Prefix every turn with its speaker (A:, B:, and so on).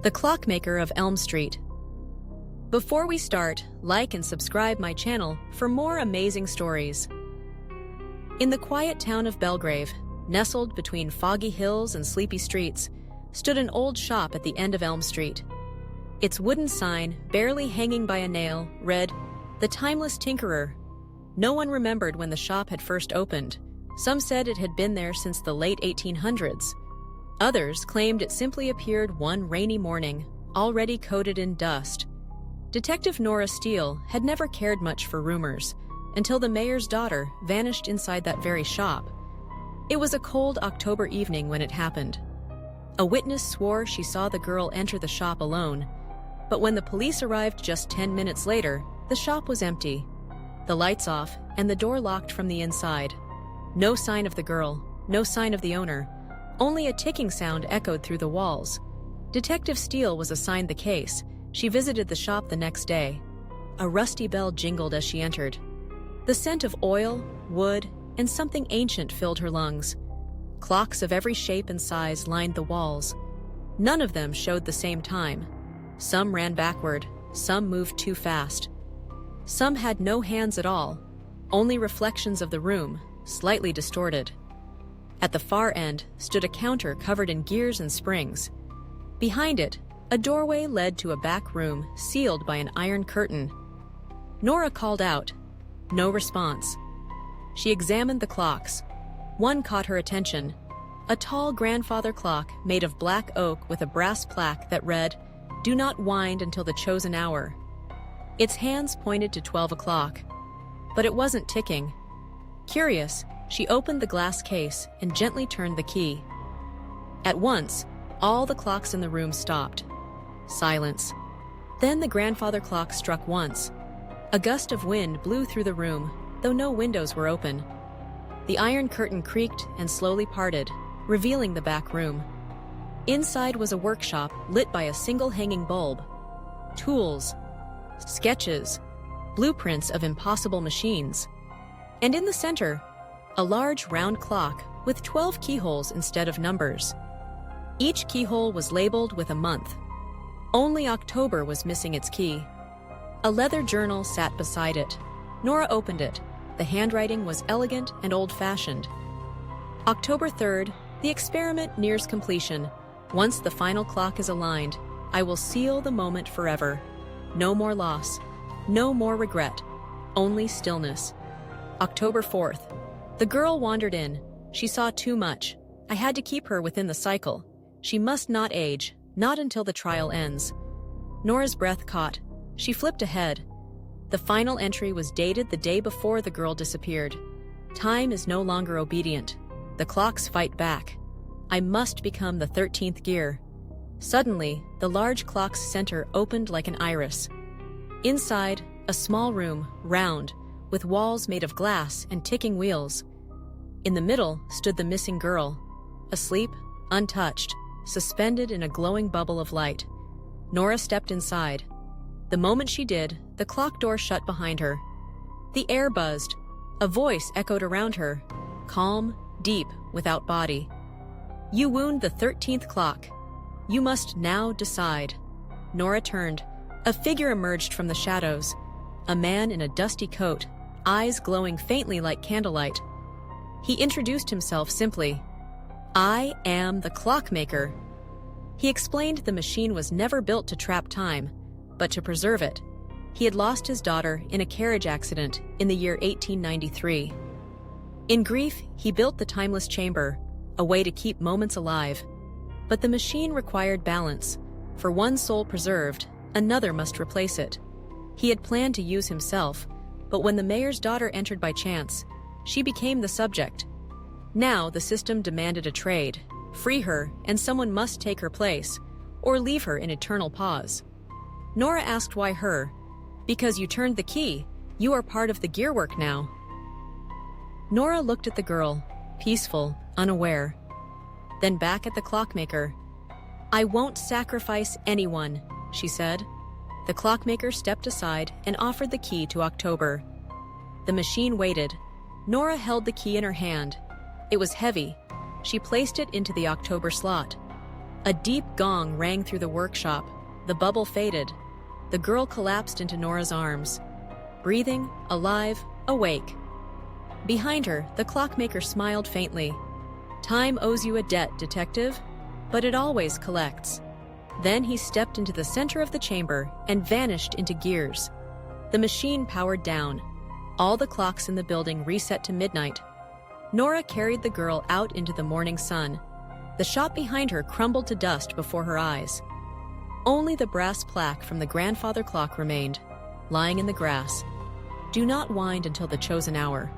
A: The Clockmaker of Elm Street. Before we start, like and subscribe my channel for more amazing stories. In the quiet town of Belgrave, nestled between foggy hills and sleepy streets, stood an old shop at the end of Elm Street. Its wooden sign, barely hanging by a nail, read, "The Timeless Tinkerer." No one remembered when the shop had first opened. Some said it had been there since the late 1800s. Others claimed it simply appeared one rainy morning, already coated in dust. Detective Nora Steele had never cared much for rumors, until the mayor's daughter vanished inside that very shop. It was a cold October evening when it happened. A witness swore she saw the girl enter the shop alone, but when the police arrived just 10 minutes later, the shop was empty. The lights off and the door locked from the inside. No sign of the girl, no sign of the owner. Only a ticking sound echoed through the walls. Detective Steele was assigned the case. She visited the shop the next day. A rusty bell jingled as she entered. The scent of oil, wood, and something ancient filled her lungs. Clocks of every shape and size lined the walls. None of them showed the same time. Some ran backward, some moved too fast. Some had no hands at all, only reflections of the room, slightly distorted. At the far end stood a counter covered in gears and springs. Behind it, a doorway led to a back room sealed by an iron curtain. Nora called out. No response. She examined the clocks. One caught her attention. A tall grandfather clock made of black oak with a brass plaque that read, "Do not wind until the chosen hour." Its hands pointed to 12 o'clock. But it wasn't ticking. Curious, she opened the glass case and gently turned the key. At once, all the clocks in the room stopped. Silence. Then the grandfather clock struck once. A gust of wind blew through the room, though no windows were open. The iron curtain creaked and slowly parted, revealing the back room. Inside was a workshop lit by a single hanging bulb. Tools, sketches, blueprints of impossible machines. And in the center, a large round clock with 12 keyholes instead of numbers. Each keyhole was labeled with a month. Only October was missing its key. A leather journal sat beside it. Nora opened it. The handwriting was elegant and old-fashioned. October 3rd, the experiment nears completion. Once the final clock is aligned, I will seal the moment forever. No more loss, no more regret, only stillness. October 4th. The girl wandered in. She saw too much. I had to keep her within the cycle. She must not age, not until the trial ends. Nora's breath caught. She flipped ahead. The final entry was dated the day before the girl disappeared. Time is no longer obedient. The clocks fight back. I must become the 13th gear. Suddenly, the large clock's center opened like an iris. Inside, a small room, round, with walls made of glass and ticking wheels. In the middle stood the missing girl, asleep, untouched, suspended in a glowing bubble of light. Nora stepped inside. The moment she did, the clock door shut behind her. The air buzzed. A voice echoed around her, calm, deep, without body. You wound the 13th clock. You must now decide. Nora turned. A figure emerged from the shadows. A man in a dusty coat, eyes glowing faintly like candlelight. He introduced himself simply. I am the Clockmaker. He explained the machine was never built to trap time, but to preserve it. He had lost his daughter in a carriage accident in the year 1893. In grief, he built the timeless chamber, a way to keep moments alive. But the machine required balance. For one soul preserved, another must replace it. He had planned to use himself, but when the mayor's daughter entered by chance, she became the subject. Now the system demanded a trade. Free her, and someone must take her place, or leave her in eternal pause. Nora asked why her. Because you turned the key. You are part of the gearwork now. Nora looked at the girl, peaceful, unaware. Then back at the Clockmaker. I won't sacrifice anyone, she said. The Clockmaker stepped aside and offered the key to October. The machine waited. Nora held the key in her hand. It was heavy. She placed it into the October slot. A deep gong rang through the workshop. The bubble faded. The girl collapsed into Nora's arms, breathing, alive, awake. Behind her, the clockmaker smiled faintly. "Time owes you a debt, detective, but it always collects." Then he stepped into the center of the chamber and vanished into gears. The machine powered down. All the clocks in the building reset to midnight. Nora carried the girl out into the morning sun. The shop behind her crumbled to dust before her eyes. Only the brass plaque from the grandfather clock remained, lying in the grass. "Do not wind until the chosen hour."